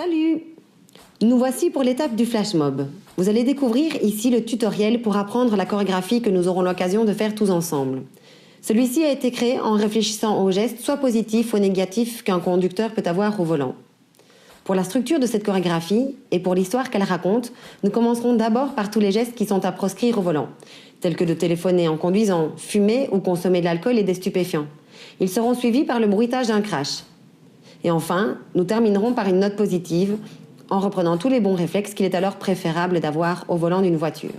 Salut! Nous voici pour l'étape du flash mob. Vous allez découvrir ici le tutoriel pour apprendre la chorégraphie que nous aurons l'occasion de faire tous ensemble. Celui-ci a été créé en réfléchissant aux gestes soit positifs ou négatifs qu'un conducteur peut avoir au volant. Pour la structure de cette chorégraphie et pour l'histoire qu'elle raconte, nous commencerons d'abord par tous les gestes qui sont à proscrire au volant, tels que de téléphoner en conduisant, fumer ou consommer de l'alcool et des stupéfiants. Ils seront suivis par le bruitage d'un crash. Et enfin, nous terminerons par une note positive en reprenant tous les bons réflexes qu'il est alors préférable d'avoir au volant d'une voiture.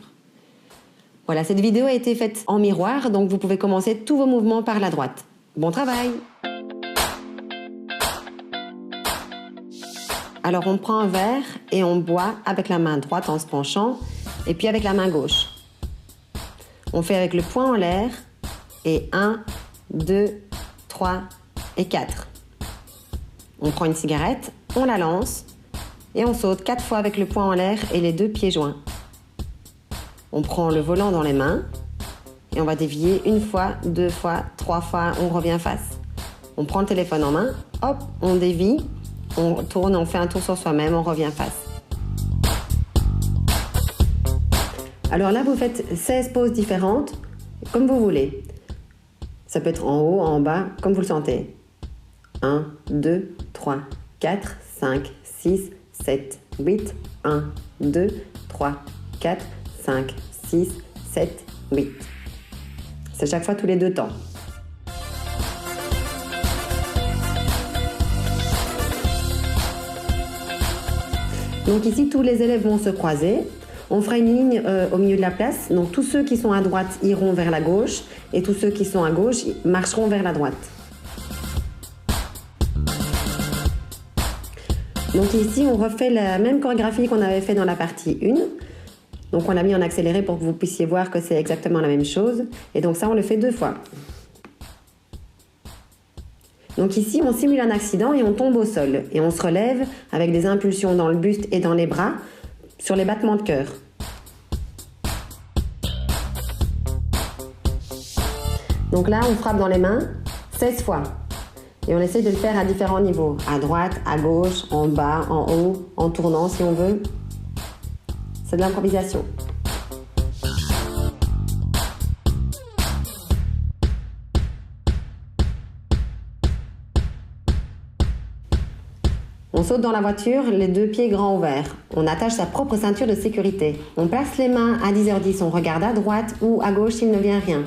Voilà, cette vidéo a été faite en miroir, donc vous pouvez commencer tous vos mouvements par la droite. Bon travail! Alors on prend un verre et on boit avec la main droite en se penchant et puis avec la main gauche. On fait avec le poing en l'air et 1, 2, 3 et 4. On prend une cigarette, on la lance et on saute 4 fois avec le poing en l'air et les 2 pieds joints. On prend le volant dans les mains et on va dévier 1 fois, 2 fois, 3 fois, on revient face. On prend le téléphone en main, hop, on dévie, on tourne, on fait un tour sur soi-même, on revient face. Alors là, vous faites 16 poses différentes, comme vous voulez. Ça peut être en haut, en bas, comme vous le sentez. 1, 2, 3, 4, 5, 6, 7, 8, 1, 2, 3, 4, 5, 6, 7, 8. C'est chaque fois tous les 2 temps. Donc ici, tous les élèves vont se croiser. On fera une ligne au milieu de la place. Donc tous ceux qui sont à droite iront vers la gauche et tous ceux qui sont à gauche marcheront vers la droite. Donc ici, on refait la même chorégraphie qu'on avait fait dans la partie 1. Donc on l'a mis en accéléré pour que vous puissiez voir que c'est exactement la même chose. Et donc ça, on le fait 2 fois. Donc ici, on simule un accident et on tombe au sol. Et on se relève avec des impulsions dans le buste et dans les bras sur les battements de cœur. Donc là, on frappe dans les mains 16 fois. Et on essaye de le faire à différents niveaux. À droite, à gauche, en bas, en haut, en tournant si on veut. C'est de l'improvisation. On saute dans la voiture, les 2 pieds grands ouverts. On attache sa propre ceinture de sécurité. On place les mains à 10h10. On regarde à droite ou à gauche s'il ne vient rien.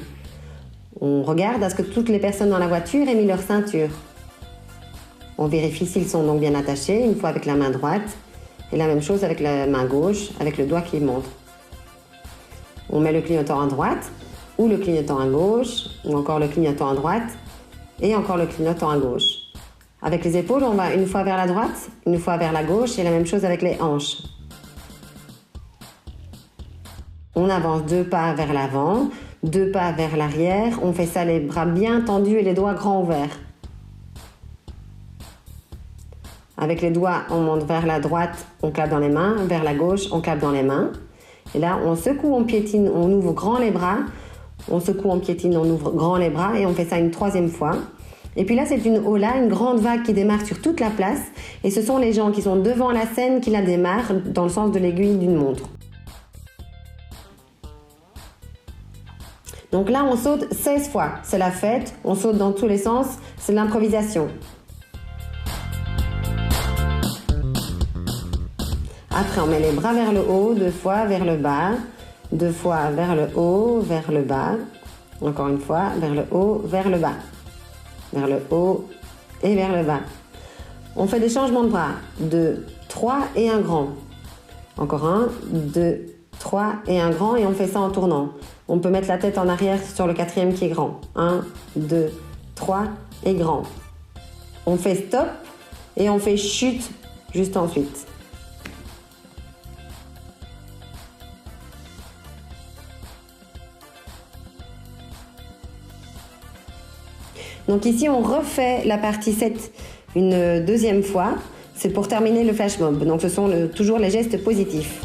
On regarde à ce que toutes les personnes dans la voiture aient mis leur ceinture. On vérifie s'ils sont donc bien attachés, une fois avec la main droite, et la même chose avec la main gauche, avec le doigt qui montre. On met le clignotant à droite, ou le clignotant à gauche, ou encore le clignotant à droite, et encore le clignotant à gauche. Avec les épaules, on va une fois vers la droite, une fois vers la gauche, et la même chose avec les hanches. On avance 2 pas vers l'avant, 2 pas vers l'arrière, on fait ça les bras bien tendus et les doigts grands ouverts. Avec les doigts, on monte vers la droite, on clappe dans les mains, vers la gauche, on clappe dans les mains. Et là, on secoue, on piétine, on ouvre grand les bras, on secoue, on piétine, on ouvre grand les bras et on fait ça une 3e fois. Et puis là, c'est une hola, une grande vague qui démarre sur toute la place. Et ce sont les gens qui sont devant la scène qui la démarrent dans le sens de l'aiguille d'une montre. Donc là, on saute 16 fois. C'est la fête, on saute dans tous les sens, c'est de l'improvisation. Après, on met les bras vers le haut, 2 fois vers le bas, 2 fois vers le haut, vers le bas. Encore une fois, vers le haut, vers le bas. Vers le haut et vers le bas. On fait des changements de bras. 2, 3 et un grand. Encore 1, 2, 3 et un grand et on fait ça en tournant. On peut mettre la tête en arrière sur le 4e qui est grand. 1, 2, 3 et grand. On fait stop et on fait chute juste ensuite. Donc ici, on refait la partie 7 une 2e fois. C'est pour terminer le flash mob. Donc ce sont toujours les gestes positifs.